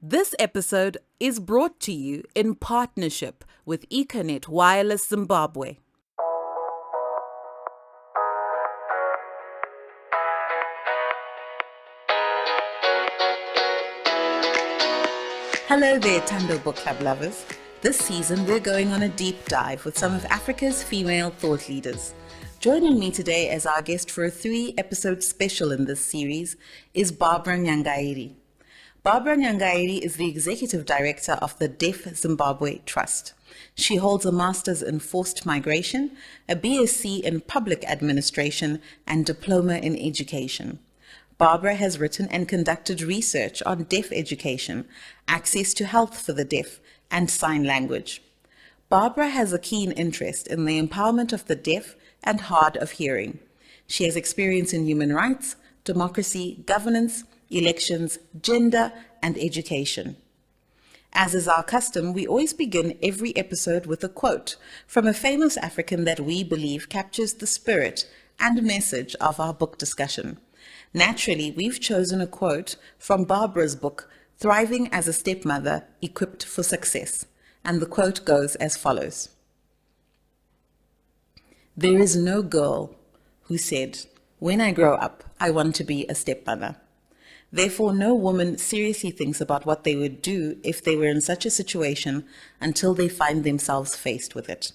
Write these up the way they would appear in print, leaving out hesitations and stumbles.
This episode is brought to you in partnership with Econet Wireless Zimbabwe. Hello there, Tando Book Club lovers. This season, we're going on a deep dive with some of Africa's female thought leaders. Joining me today as our guest for a 3-episode special in this series is Barbara Nyangairi. Barbara Nyangairi is the Executive Director of the Deaf Zimbabwe Trust. She holds a Master's in Forced Migration, a BSc in Public Administration, and Diploma in Education. Barbara has written and conducted research on deaf education, access to health for the deaf, and sign language. Barbara has a keen interest in the empowerment of the deaf and hard of hearing. She has experience in human rights, democracy, governance, elections, gender, and education. As is our custom, we always begin every episode with a quote from a famous African that we believe captures the spirit and message of our book discussion. Naturally, we've chosen a quote from Barbara's book, Thriving As A Stepmother, Equipped for Success. And the quote goes as follows. "There is no girl who said, 'When I grow up, I want to be a stepmother.' Therefore, no woman seriously thinks about what they would do if they were in such a situation until they find themselves faced with it.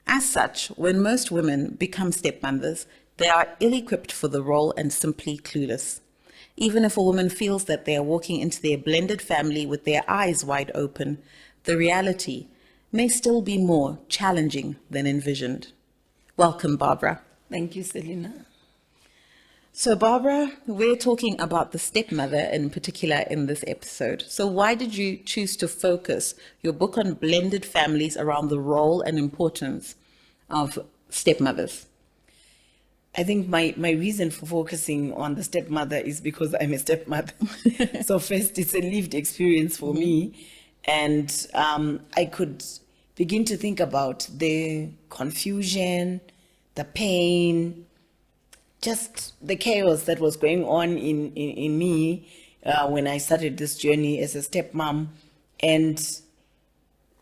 As such, when most women become stepmothers, they are ill-equipped for the role and simply clueless. Even if a woman feels that they are walking into their blended family with their eyes wide open, the reality may still be more challenging than envisioned." Welcome, Barbara. Thank you, Selina. So, Barbara, we're talking about the stepmother in particular in this episode. So why did you choose to focus your book on blended families around the role and importance of stepmothers? I think my reason for focusing on the stepmother is because I'm a stepmother. So first, it's a lived experience for me. And I could begin to think about the confusion, the pain, just the chaos that was going on in me when I started this journey as a stepmom, and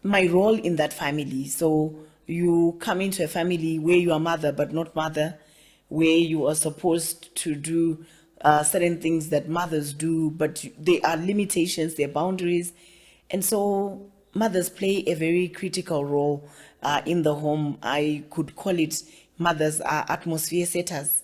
my role in that family. So you come into a family where you are mother but not mother, where you are supposed to do certain things that mothers do, but there are limitations, there are boundaries. And so mothers play a very critical role in the home. I could call it mothers are atmosphere setters.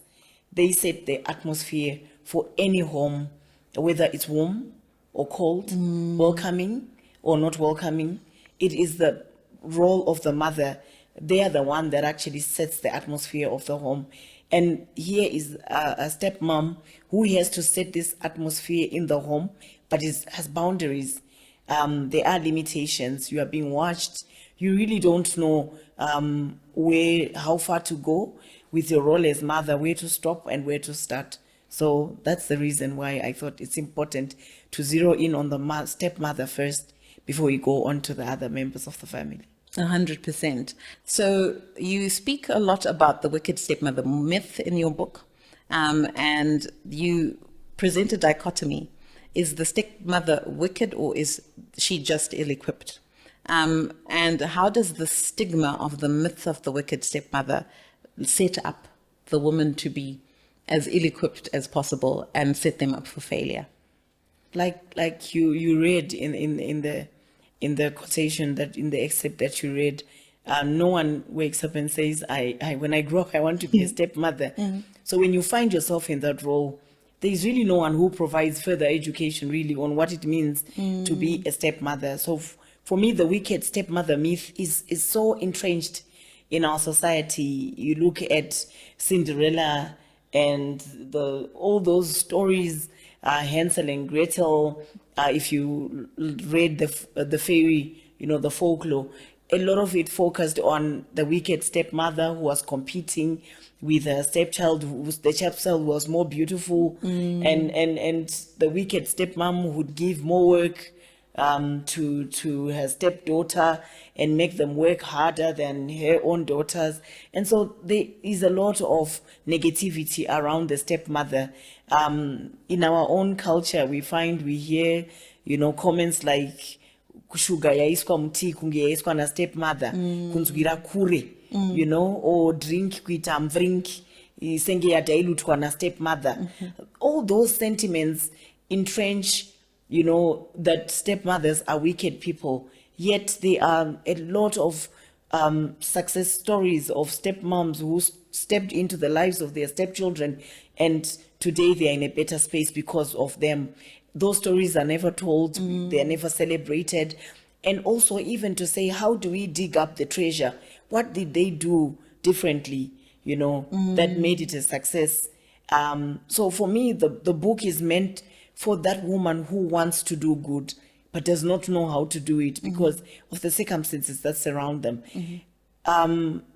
They set the atmosphere for any home, whether it's warm or cold, welcoming or not welcoming. It is the role of the mother. They are the one that actually sets the atmosphere of the home. And here is a stepmom who has to set this atmosphere in the home, but it has boundaries. There are limitations. You are being watched. You really don't know how far to go with your role as mother, where to stop and where to start. So that's the reason why I thought it's important to zero in on the stepmother first before we go on to the other members of the family. 100%. So you speak a lot about the wicked stepmother myth in your book, and you present a dichotomy. Is the stepmother wicked, or is she just ill-equipped? And how does the stigma of the myth of the wicked stepmother set up the woman to be as ill-equipped as possible and set them up for failure? Like you read in the quotation, that in the excerpt that you read, no one wakes up and says, I when I grow up I want to be a stepmother. So when you find yourself in that role, there's really no one who provides further education really on what it means to be a stepmother. So for me, the wicked stepmother myth is so entrenched in our society. You look at Cinderella and all those stories, Hansel and Gretel. If you read the fairy, the folklore, a lot of it focused on the wicked stepmother who was competing with a stepchild. The stepchild was more beautiful, and the wicked stepmom would give more work to her stepdaughter and make them work harder than her own daughters. And so there is a lot of negativity around the stepmother. In our own culture, we hear comments like sugar yaiswa muti kunge yaiswa na stepmother kunzwira kure or drink kuita mvrinki senge yadailutwa na stepmother. All those sentiments entrench that stepmothers are wicked people, yet there are a lot of success stories of stepmoms who stepped into the lives of their stepchildren, and today they are in a better space because of them. Those stories are never told, they are never celebrated. And also even to say, how do we dig up the treasure? What did they do differently, that made it a success? So for me, the book is meant for that woman who wants to do good, but does not know how to do it because of the circumstances that surround them.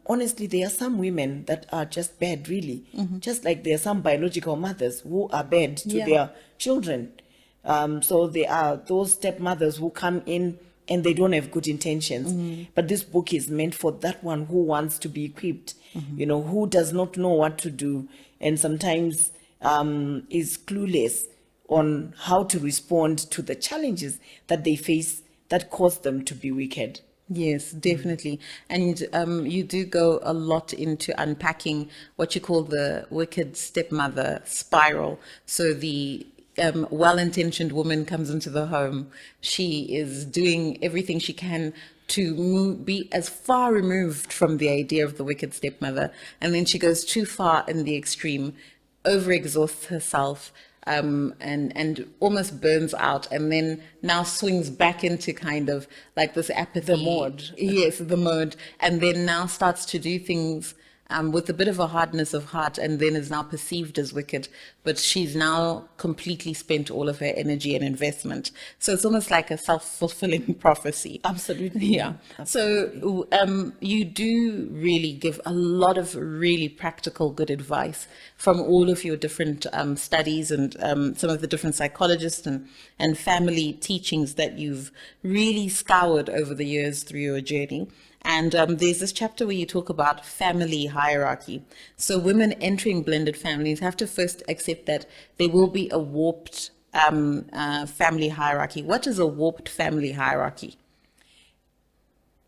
Honestly, there are some women that are just bad, really. Just like there are some biological mothers who are bad to their children. So there are those stepmothers who come in and they don't have good intentions. But this book is meant for that one who wants to be equipped, who does not know what to do and sometimes is clueless on how to respond to the challenges that they face that cause them to be wicked. Yes, definitely. And you do go a lot into unpacking what you call the wicked stepmother spiral. So the well-intentioned woman comes into the home. She is doing everything she can to be as far removed from the idea of the wicked stepmother. And then she goes too far in the extreme, overexhausts herself, and almost burns out, and then now swings back into kind of like this apathy. The mode. Yes, the mode. And then now starts to do things with a bit of a hardness of heart, and then is now perceived as wicked. But she's now completely spent all of her energy and investment. So it's almost like a self-fulfilling prophecy. Absolutely. Yeah. Absolutely. So you do really give a lot of really practical good advice from all of your different studies and some of the different psychologists and family teachings that you've really scoured over the years through your journey. And there's this chapter where you talk about family hierarchy. So women entering blended families have to first accept that there will be a warped family hierarchy. What is a warped family hierarchy?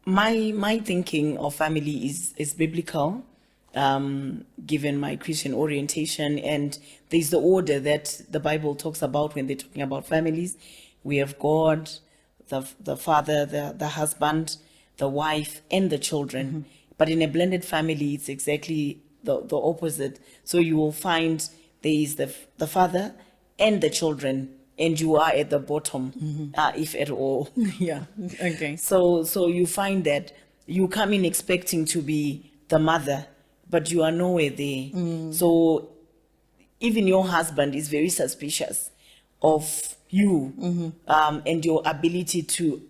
My thinking of family is biblical, given my Christian orientation, and there's the order that the Bible talks about when they're talking about families. We have God, the father, the husband, the wife, and the children. But in a blended family, it's exactly the opposite. So you will find there is the father and the children, and you are at the bottom, if at all. Yeah. Okay. So you find that you come in expecting to be the mother, but you are nowhere there. So even your husband is very suspicious of you, and your ability to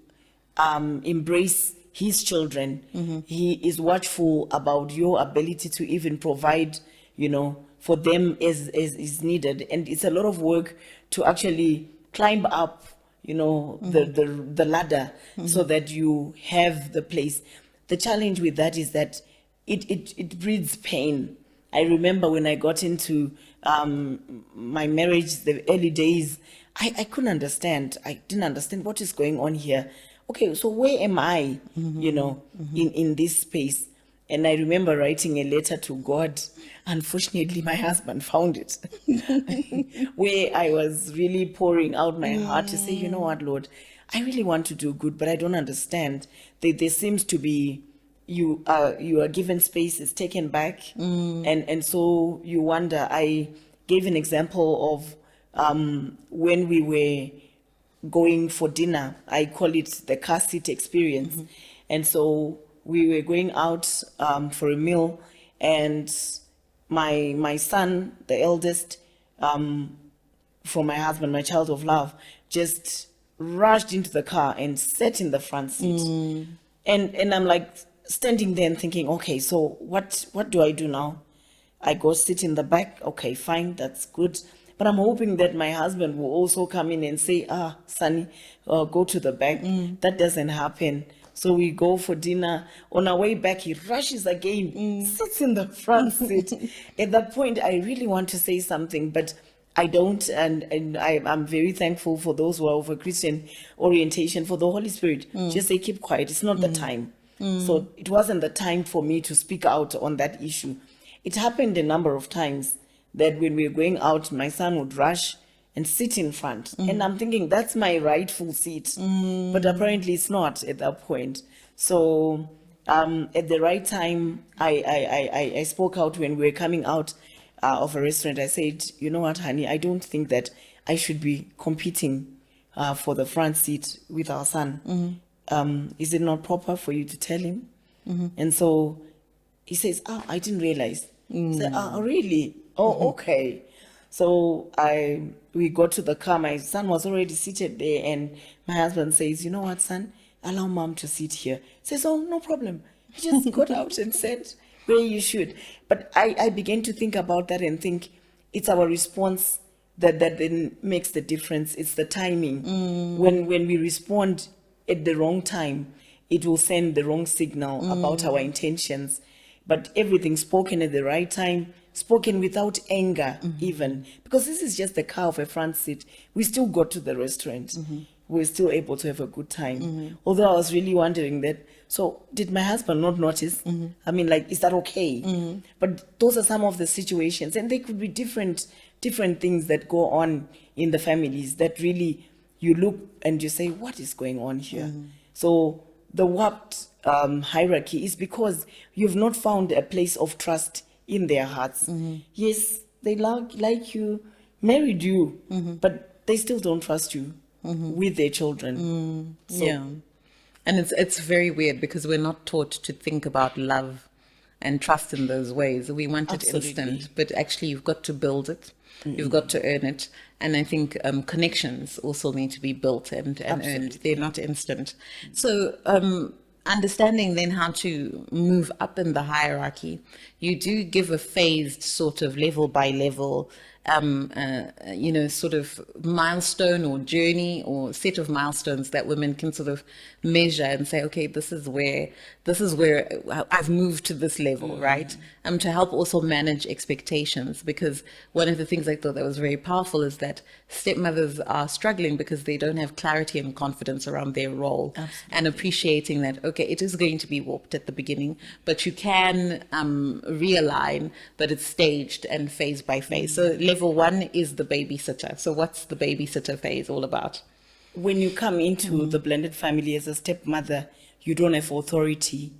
embrace his children. He is watchful about your ability to even provide, for them as is needed. And it's a lot of work to actually climb up, the ladder so that you have the place. The challenge with that is that it breeds pain. I remember when I got into my marriage, the early days, I couldn't understand. I didn't understand what is going on here. Okay, so where am I, in this space? And I remember writing a letter to God. Unfortunately, my husband found it, where I was really pouring out my heart to say, you know what, Lord, I really want to do good, but I don't understand. There seems to be, you are given space, is taken back. And so you wonder. I gave an example of when we were going for dinner. I call it the car seat experience. And so we were going out for a meal, and my son, the eldest, from my husband, my child of love, just rushed into the car and sat in the front seat. And I'm like standing there and thinking, okay, so what do I do now? I go sit in the back. Okay, fine, that's good. But I'm hoping that my husband will also come in and say, Sonny, go to the back. That doesn't happen. So we go for dinner. On our way back, he rushes again, sits in the front seat. At that point, I really want to say something, but I don't, and I'm very thankful for those who are of a Christian orientation, for the Holy Spirit. Just say, keep quiet. It's not the time. So it wasn't the time for me to speak out on that issue. It happened a number of times that when we were going out, my son would rush and sit in front. And I'm thinking, that's my rightful seat. But apparently it's not at that point. So at the right time, I spoke out when we were coming out of a restaurant. I said, you know what, honey, I don't think that I should be competing for the front seat with our son. Is it not proper for you to tell him? And so he says, I didn't realize. I said, really? Oh, okay. So we got to the car. My son was already seated there, and my husband says, you know what, son, allow mom to sit here. Says, oh, no problem. He just got out and said where you should. But I began to think about that and think it's our response that then makes the difference. It's the timing. When we respond at the wrong time, it will send the wrong signal about our intentions. But everything spoken at the right time, spoken without anger even, because this is just the car of a front seat. We still got to the restaurant. We were still able to have a good time. Although I was really wondering that, so did my husband not notice? I mean, like, is that okay? But those are some of the situations, and they could be different things that go on in the families that really you look and you say, what is going on here? So the warped hierarchy is because you've not found a place of trust in their hearts. Yes, they like you, married you, but they still don't trust you with their children. So, Yeah. And it's very weird because we're not taught to think about love and trust in those ways. We want it Absolutely. instant, but actually you've got to build it. You've got to earn it. And I think connections also need to be built and earned. Absolutely. They're not instant. So understanding then how to move up in the hierarchy, you do give a phased sort of level by level sort of milestone or journey or set of milestones that women can sort of measure and say, okay, this is where I've moved to this level, right? To help also manage expectations, because one of the things I thought that was very powerful is that stepmothers are struggling because they don't have clarity and confidence around their role. Absolutely. And appreciating that, okay, it is going to be warped at the beginning, but you can realign, but it's staged and phase by phase. So level 1 is the babysitter. So what's the babysitter phase all about? when you come into the blended family as a stepmother, you don't have authority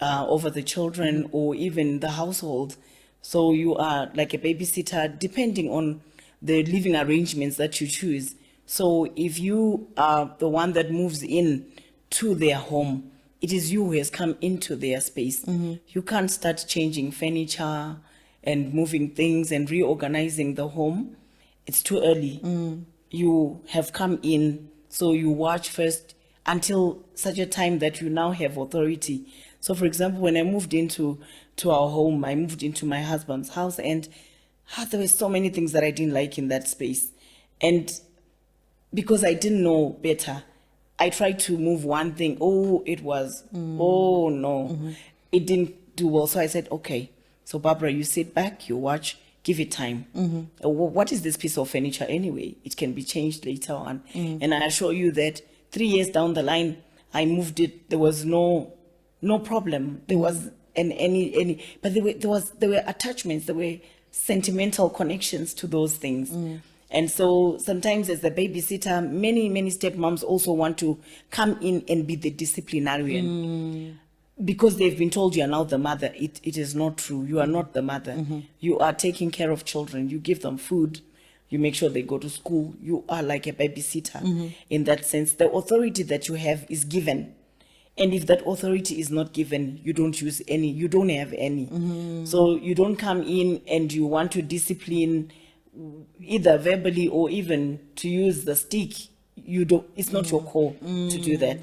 over the children or even the household. So you are like a babysitter, depending on the living arrangements that you choose. So if you are the one that moves in to their home, it is you who has come into their space. You can't start changing furniture and moving things and reorganizing the home. It's too early. You have come in, so you watch first until such a time that you now have authority. So for example, when I moved into our home, I moved into my husband's house, and there were so many things that I didn't like in that space. And because I didn't know better, I tried to move one thing. Oh, it was, oh no, it didn't do well. So I said, okay, so Barbara, you sit back, you watch, give it time. What is this piece of furniture anyway? It can be changed later on. And I assure you that 3 years down the line, I moved it. There was no problem. There was but there were attachments. There were sentimental connections to those things. And so sometimes as a babysitter, many stepmoms also want to come in and be the disciplinarian. Because they've been told you are now the mother. It is not true. You are not the mother. You are taking care of children. You give them food. You make sure they go to school. You are like a babysitter in that sense. The authority that you have is given. And if that authority is not given, you don't use any. You don't have any. So you don't come in and you want to discipline either verbally or even to use the stick. You don't. It's not your call to do that.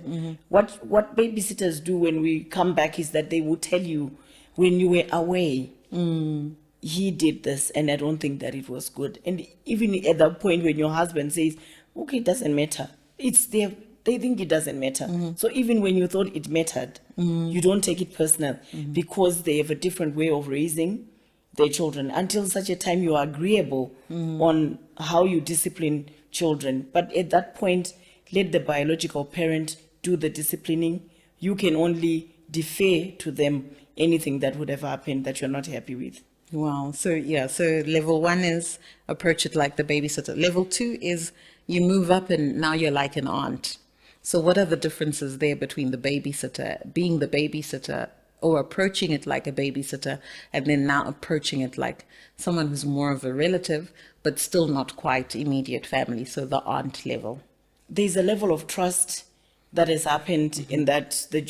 What babysitters do when we come back is that they will tell you, when you were away, he did this, and I don't think that it was good. And even at that point when your husband says, okay, it doesn't matter, it's there. They think it doesn't matter. So even when you thought it mattered, you don't take it personal because they have a different way of raising. their children until such a time you are agreeable on how you discipline children. But at that point, let the biological parent do the disciplining. You can only defer to them anything that would have happened that you're not happy with. Wow. So yeah, so level 1 is approach it like the babysitter. Level 2 is you move up and now you're like an aunt. So what are the differences there between the babysitter, being the babysitter, or approaching it like a babysitter, and then now approaching it like someone who's more of a relative, but still not quite immediate family, so the aunt level? There's a level of trust that has happened in the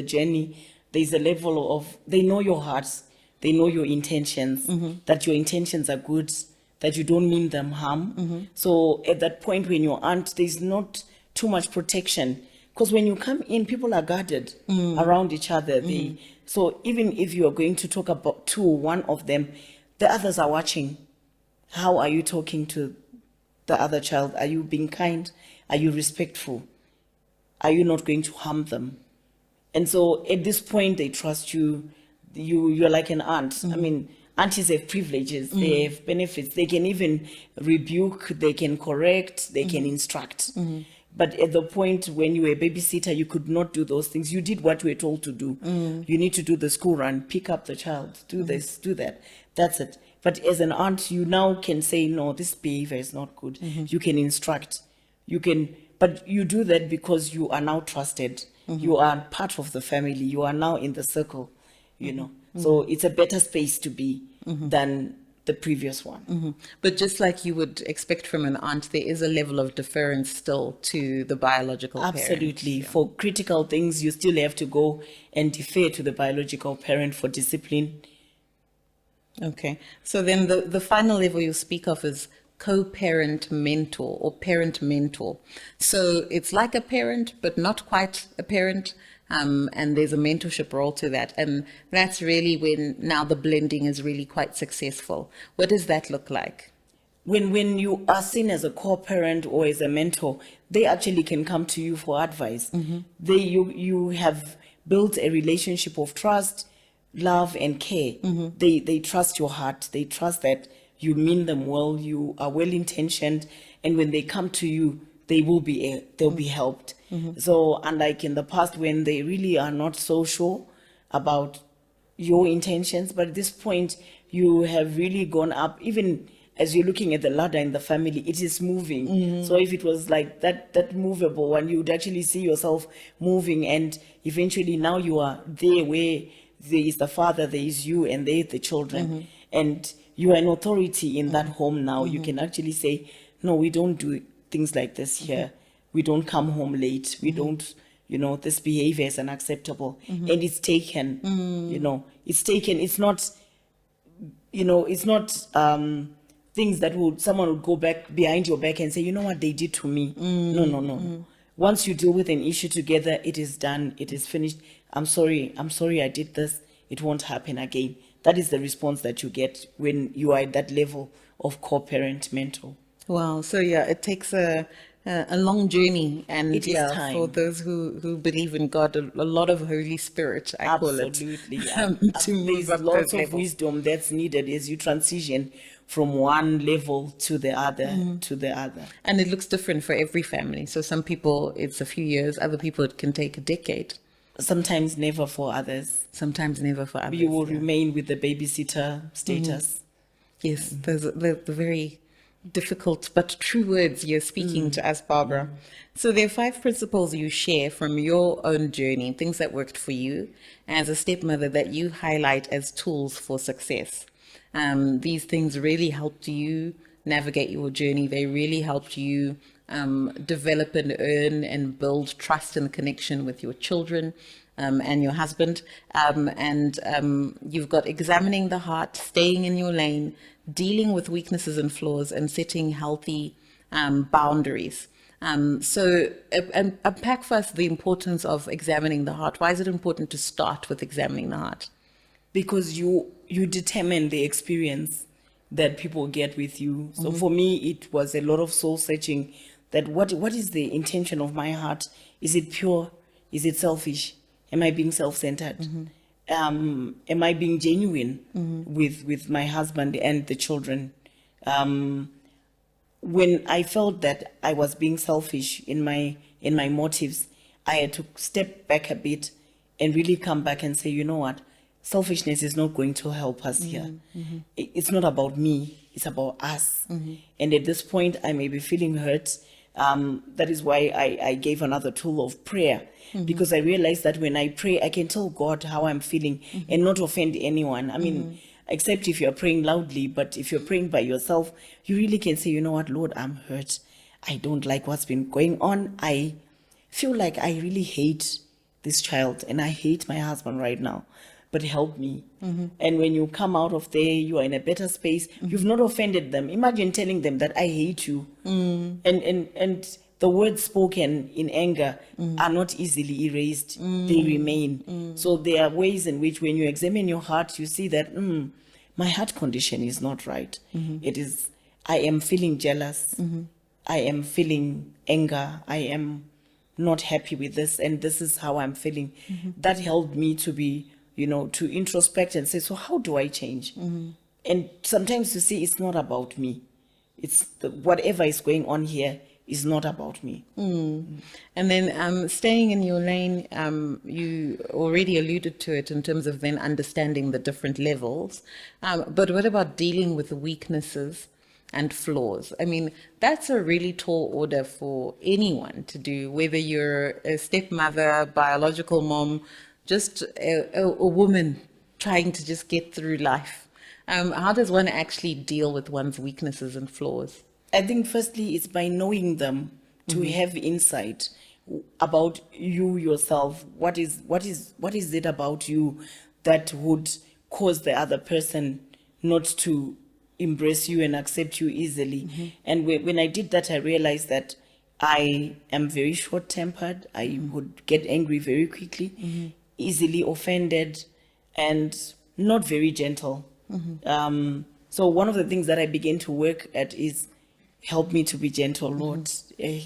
journey. There's a level of, they know your hearts, they know your intentions, that your intentions are good, that you don't mean them harm. So at that point when you're aunt, there's not too much protection. Because when you come in, people are guarded around each other. So even if you are going to talk about one of them, the others are watching. How are you talking to the other child? Are you being kind? Are you respectful? Are you not going to harm them? And so at this point, they trust you. You're like an aunt. I mean, aunties have privileges. They have benefits. They can even rebuke. They can correct. They can instruct. But at the point when you were a babysitter, you could not do those things. You did what you were told to do. You need to do the school run, pick up the child, do this, do that. That's it. But as an aunt, you now can say, no, this behavior is not good. You can instruct. But you do that because you are now trusted. You are part of the family. You are now in the circle, So it's a better space to be than the previous one. But just like you would expect from an aunt, there is a level of deference still to the biological parent. Absolutely. Yeah. For critical things, you still have to go and defer to the biological parent for discipline. Okay. So then the final level you speak of is co-parent mentor or parent mentor. So it's like a parent, but not quite a parent. And there's a mentorship role to that. And that's really when now the blending is really quite successful. What does that look like? When you are seen as a co-parent or as a mentor, they actually can come to you for advice. You have built a relationship of trust, love, and care. They trust your heart. They trust that you mean them well. You are well-intentioned. And when they come to you, they'll be helped. So unlike in the past when they really are not so sure about your intentions, but at this point you have really gone up. Even as you're looking at the ladder in the family, it is moving. So if it was like that movable one, you would actually see yourself moving, and eventually now you are there where there is the father, there is you, and there is the children. And you are an authority in that home now. You can actually say, no, we don't do things like this here. We don't come home late. We don't, this behavior is unacceptable. And it's taken, it's taken. It's not, it's not things that someone would go back behind your back and say, you know what they did to me. No. Once you deal with an issue together, it is done. It is finished. I'm sorry I did this. It won't happen again. That is the response that you get when you are at that level of co-parent mentor. Wow. So yeah, it takes a long journey, and it is time. For those who believe in God, a lot of Holy Spirit, I call it. Absolutely. To move There's up lots those of wisdom that's needed as you transition from one level to the other, And it looks different for every family. So some people, it's a few years. Other people, it can take a decade. Sometimes never for others. Sometimes never for others. You will remain with the babysitter status. Yes, those are the very difficult but true words you're speaking to us, Barbara. So there are 5 principles you share from your own journey, things that worked for you as a stepmother that you highlight as tools for success. These things really helped you navigate your journey. They really helped you develop and earn and build trust and connection with your children and your husband. You've got examining the heart, staying in your lane, dealing with weaknesses and flaws, and setting healthy boundaries. So unpack for us the importance of examining the heart. Why is it important to start with examining the heart? Because you determine the experience that people get with you. So for me, it was a lot of soul searching. That what is the intention of my heart? Is it pure? Is it selfish? Am I being self-centered? am I being genuine with my husband and the children? When I felt that I was being selfish in my motives, I had to step back a bit and really come back and say, you know what, selfishness is not going to help us here. It's not about me, it's about us. And at this point, I may be feeling hurt. That is why I gave another tool of prayer, because I realized that when I pray, I can tell God how I'm feeling and not offend anyone. I mean, except if you're praying loudly, but if you're praying by yourself, you really can say, you know what, Lord, I'm hurt. I don't like what's been going on. I feel like I really hate this child and I hate my husband right now, but help me. And when you come out of there, you are in a better space. You've not offended them. Imagine telling them that I hate you. And the words spoken in anger are not easily erased. They remain. So there are ways in which when you examine your heart, you see that my heart condition is not right. It is, I am feeling jealous. I am feeling anger. I am not happy with this, and this is how I'm feeling. That helped me to be, to introspect and say, so how do I change? And sometimes you see, it's not about me. It's whatever is going on here is not about me. And then staying in your lane, you already alluded to it in terms of then understanding the different levels. But what about dealing with the weaknesses and flaws? I mean, that's a really tall order for anyone to do, whether you're a stepmother, biological mom, just a woman trying to just get through life. How does one actually deal with one's weaknesses and flaws? I think firstly, it's by knowing them, to have insight about you yourself. What is it about you that would cause the other person not to embrace you and accept you easily? And when I did that, I realized that I am very short-tempered. I would get angry very quickly, easily offended, and not very gentle. So one of the things that I began to work at is, help me to be gentle, Lord.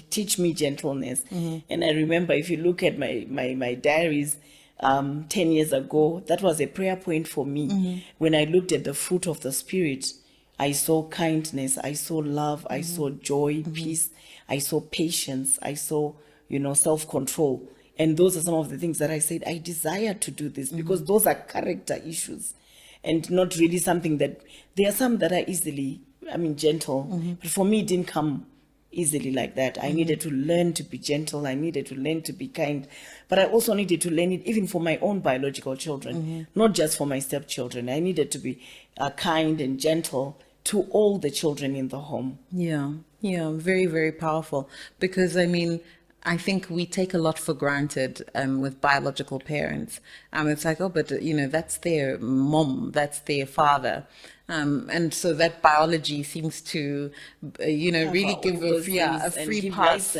Teach me gentleness. And I remember, if you look at my diaries, 10 years ago, that was a prayer point for me. When I looked at the fruit of the Spirit, I saw kindness, I saw love, I saw joy, peace, I saw patience, I saw, self-control. And those are some of the things that I said, I desire to do this, because those are character issues and not really something that, there are some that are easily, gentle, but for me, it didn't come easily like that. I needed to learn to be gentle. I needed to learn to be kind, but I also needed to learn it even for my own biological children, not just for my stepchildren. I needed to be kind and gentle to all the children in the home. Yeah, very, very powerful, because I think we take a lot for granted with biological parents. It's like, oh, but that's their mom, that's their father. And so that biology seems to, really give a free pass,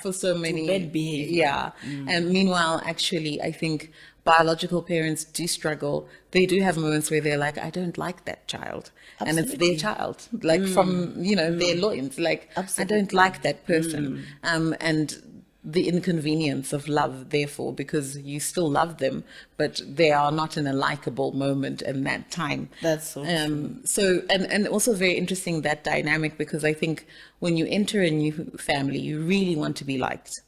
for so many bad behavior. Yeah. And meanwhile, actually, I think biological parents do struggle. They do have moments where they're like, I don't like that child. Absolutely. And it's their child, like from, their loins, like, Absolutely. I don't like that person. And the inconvenience of love, therefore, because you still love them, but they are not in a likable moment in that time. That's so true. So, and also very interesting, that dynamic, because I think when you enter a new family, you really want to be liked,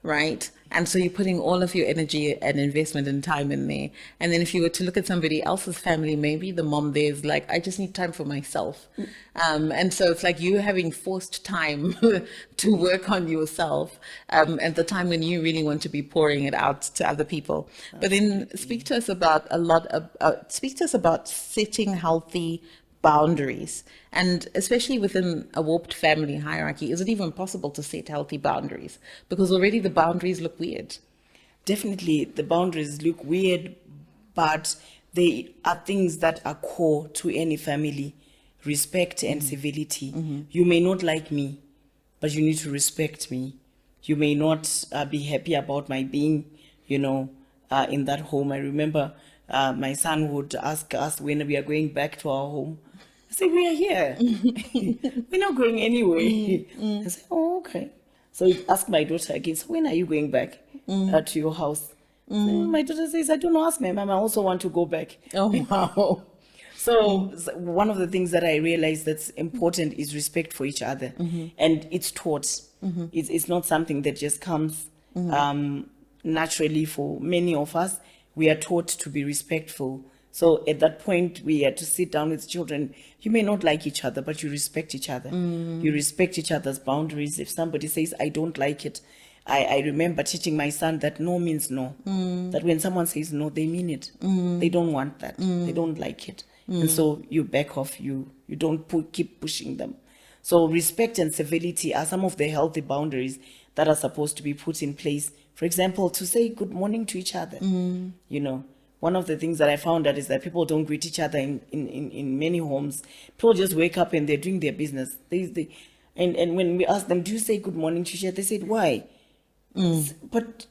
right? And so you're putting all of your energy and investment and time in there. And then if you were to look at somebody else's family, maybe the mom there is like, I just need time for myself. And so it's like you having forced time to work on yourself at the time when you really want to be pouring it out to other people. But then speak to us about setting healthy boundaries, and especially within a warped family hierarchy. Is it even possible to set healthy boundaries? Because already the boundaries look weird. Definitely the boundaries look weird, but they are things that are core to any family: respect and civility. You may not like me, but you need to respect me. You may not be happy about my being, in that home. I remember my son would ask us when we are going back to our home. I say, we are here. We're not going anywhere. I say, oh, okay. So he asked my daughter again, so when are you going back to your house? So my daughter says, I don't ask my mom, I also want to go back. Oh, wow. So one of the things that I realized that's important is respect for each other. And it's taught. It's not something that just comes naturally for many of us. We are taught to be respectful. So at that point, we had to sit down with children. You may not like each other, but you respect each other. You respect each other's boundaries. If somebody says, I don't like it, I remember teaching my son that no means no. That when someone says no, they mean it. They don't want that. They don't like it. And so you back off. You don't keep pushing them. So respect and civility are some of the healthy boundaries that are supposed to be put in place. For example, to say good morning to each other. You know, one of the things that I found out is that people don't greet each other in many homes. People just wake up and they're doing their business. And when we ask them, do you say good morning to each other? They said, why? But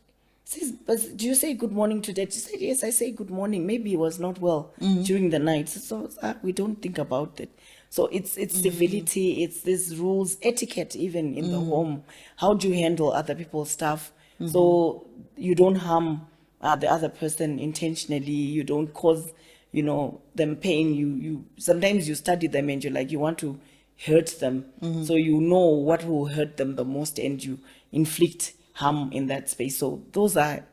do you say good morning to Dad? She said, yes, I say good morning. Maybe he was not well during the night. So we don't think about it. So it's civility, it's these rules, etiquette even in the home. How do you handle other people's stuff? So you don't harm the other person intentionally. You don't cause, them pain. You sometimes you study them and you're like, you want to hurt them. So you know what will hurt them the most and you inflict harm in that space. So those are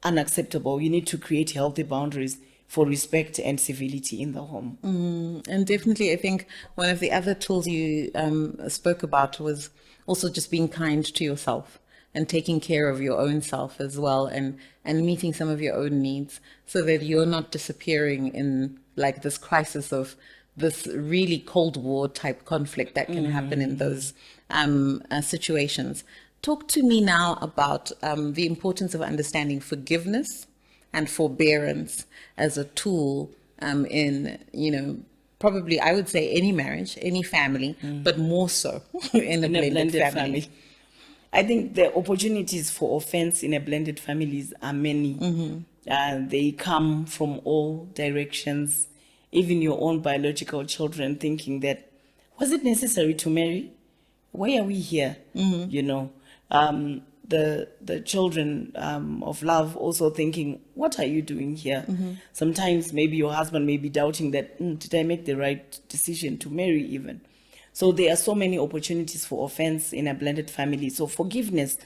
unacceptable. You need to create healthy boundaries for respect and civility in the home. And definitely, I think one of the other tools you spoke about was also just being kind to yourself and taking care of your own self as well, and meeting some of your own needs so that you're not disappearing in like this crisis of this really Cold War type conflict that can happen in those situations. Talk to me now about the importance of understanding forgiveness and forbearance as a tool in, probably I would say any marriage, any family, but more so in a blended family. I think the opportunities for offense in a blended families are many. They come from all directions, even your own biological children thinking that, was it necessary to marry? Why are we here? The children of love also thinking, what are you doing here? Sometimes maybe your husband may be doubting that, did I make the right decision to marry even? So there are so many opportunities for offense in a blended family. So forgiveness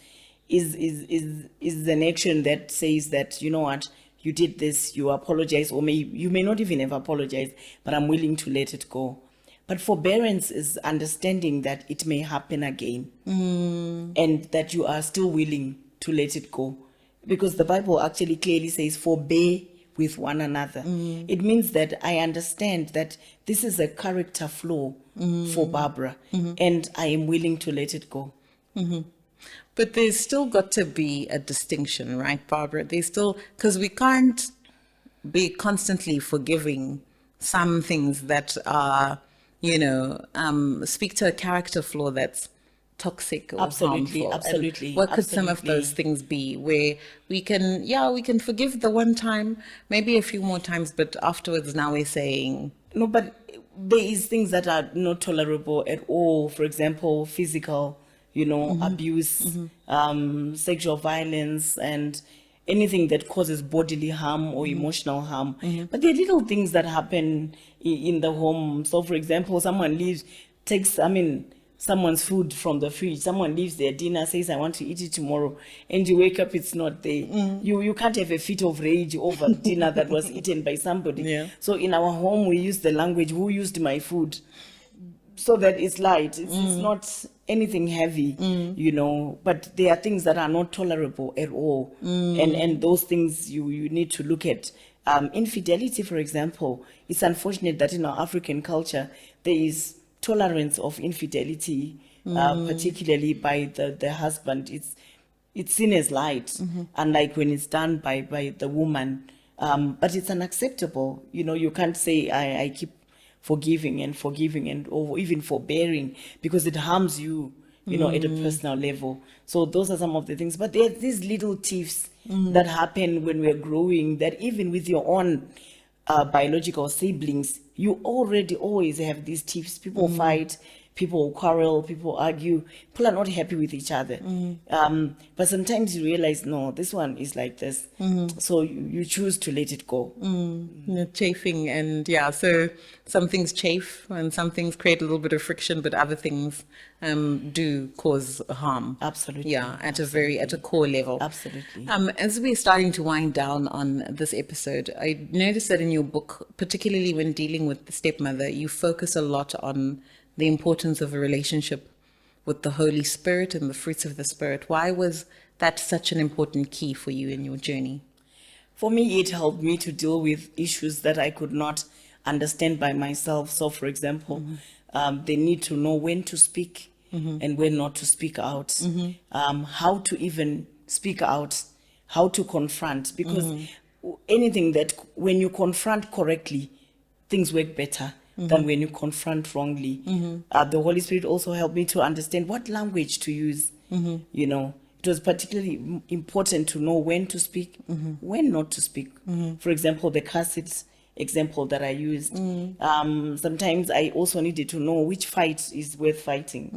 is an action that says that, you know what, you did this, you apologize, or you may not even have apologized, but I'm willing to let it go. But forbearance is understanding that it may happen again and that you are still willing to let it go. Because the Bible actually clearly says, forbear with one another. It means that I understand that this is a character flaw for Barbara and I am willing to let it go. But there's still got to be a distinction, right, Barbara? There's still, because we can't be constantly forgiving some things that are, speak to a character flaw that's toxic or harmful. Absolutely. And what could some of those things be where we can forgive the one time, maybe a few more times, but afterwards now we're saying... No, but there is things that are not tolerable at all. For example, physical, abuse, sexual violence, and anything that causes bodily harm or emotional harm. But there are little things that happen in the home. So, for example, someone takes someone's food from the fridge. Someone leaves their dinner, says, I want to eat it tomorrow. And you wake up, it's not there. You can't have a fit of rage over dinner that was eaten by somebody. Yeah. So in our home, we use the language, who used my food? So that it's light. It's not anything heavy, but there are things that are not tolerable at all. And those things you need to look at. Infidelity, for example, it's unfortunate that in our African culture, there is tolerance of infidelity, particularly by the husband. It's seen as light, unlike when it's done by the woman. But it's unacceptable. You can't say, I keep forgiving and or even forbearing because it harms you, at a personal level. So those are some of the things. But there's these little tiffs that happen when we're growing, that even with your own biological siblings, you already always have these tiffs. People fight, People quarrel, people argue, people are not happy with each other. But sometimes you realize, no, this one is like this. So you choose to let it go. Chafing, and so some things chafe and some things create a little bit of friction, but other things do cause harm. Absolutely. At a core level. Absolutely. As we're starting to wind down on this episode, I noticed that in your book, particularly when dealing with the stepmother, you focus a lot on the importance of a relationship with the Holy Spirit and the fruits of the Spirit. Why was that such an important key for you in your journey? For me, it helped me to deal with issues that I could not understand by myself. So, for example, they need to know when to speak and when not to speak out, how to even speak out, how to confront. Because anything that when you confront correctly, things work better than when you confront wrongly. The Holy Spirit also helped me to understand what language to use, It was particularly important to know when to speak, when not to speak. For example, the cassettes example that I used. Sometimes I also needed to know which fight is worth fighting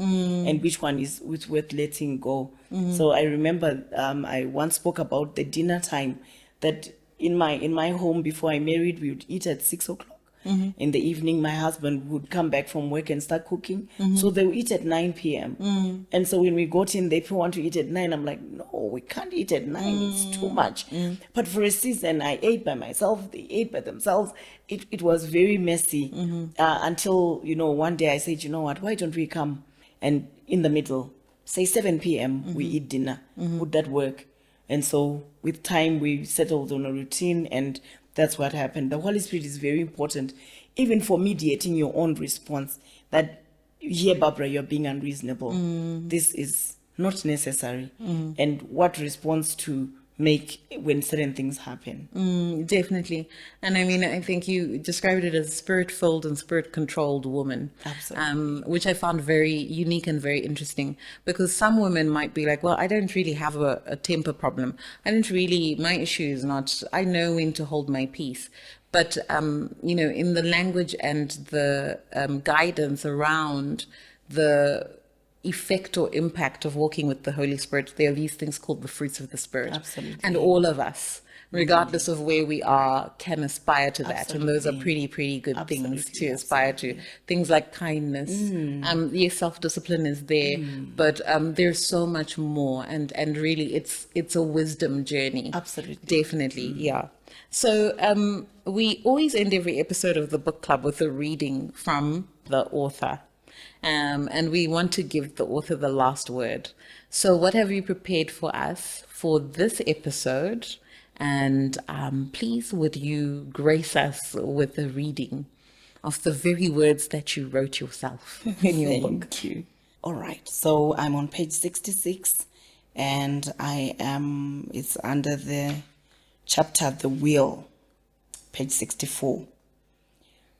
and which one is worth letting go. So I remember I once spoke about the dinner time, that in my home before I married, we would eat at 6 o'clock. In the evening, my husband would come back from work and start cooking. So they would eat at 9 p.m. And so when we got in, they want to eat at 9. I'm like, no, we can't eat at 9. It's too much. But for a season, I ate by myself. They ate by themselves. It was very messy until, one day I said, you know what, why don't we come and in the middle, say 7 p.m., we eat dinner. Would that work? And so with time, we settled on a routine, and that's what happened. The Holy Spirit is very important, even for mediating your own response. That, here, Barbara, you're being unreasonable. This is not necessary. And what response to make when certain things happen. Definitely. And I mean, I think you described it as spirit-filled and spirit-controlled woman. Absolutely. Which I found very unique and very interesting, because some women might be like, well, I don't really have a temper problem. My issue is not, I know when to hold my peace. But, in the language and the guidance around the effect or impact of walking with the Holy Spirit, there are these things called the fruits of the Spirit. Absolutely. And all of us, regardless of where we are, can aspire to that. Absolutely. And those are pretty good things to aspire to. Things like kindness. Yes, self-discipline is there, but there's so much more. And really, it's a wisdom journey. Absolutely. Definitely, yeah. So we always end every episode of the book club with a reading from the author. And we want to give the author the last word. So what have you prepared for us for this episode? And please, would you grace us with a reading of the very words that you wrote yourself in your book? Thank you. All right. So I'm on page 66, and it's under the chapter, The Will, page 64.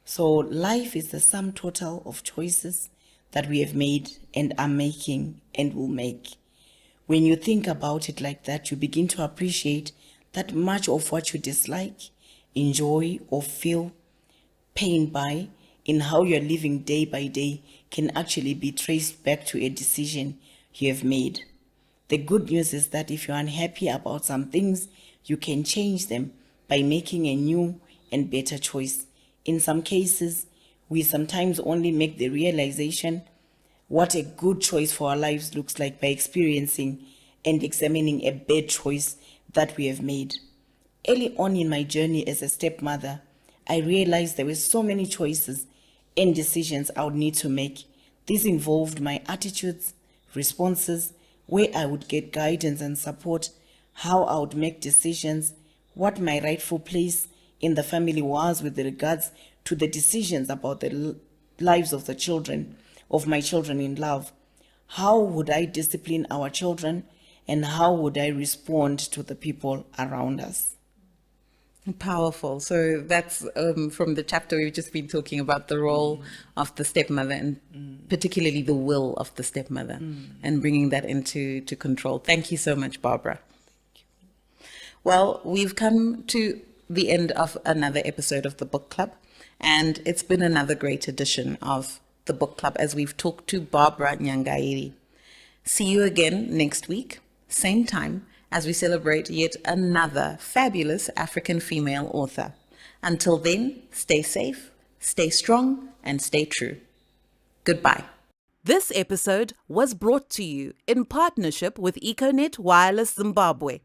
So life is the sum total of choices that we have made and are making and will make. When you think about it like that, you begin to appreciate that much of what you dislike, enjoy, or feel pain by in how you're living day by day can actually be traced back to a decision you have made. The good news is that if you're unhappy about some things, you can change them by making a new and better choice. In some cases, we sometimes only make the realization what a good choice for our lives looks like by experiencing and examining a bad choice that we have made. Early on in my journey as a stepmother, I realized there were so many choices and decisions I would need to make. This involved my attitudes, responses, where I would get guidance and support, how I would make decisions, what my rightful place in the family was with regards to the decisions about the lives of the children, of my children in love. How would I discipline our children, and how would I respond to the people around us? Powerful. So that's from the chapter we've just been talking about, the role of the stepmother, and particularly the will of the stepmother, and bringing that into control. Thank you so much, Barbara. Well, we've come to the end of another episode of the book club, and it's been another great edition of the book club as we've talked to Barbara Nyangairi. See you again next week, same time, as we celebrate yet another fabulous African female author. Until then, stay safe, stay strong, and stay true. Goodbye. This episode was brought to you in partnership with Econet Wireless Zimbabwe.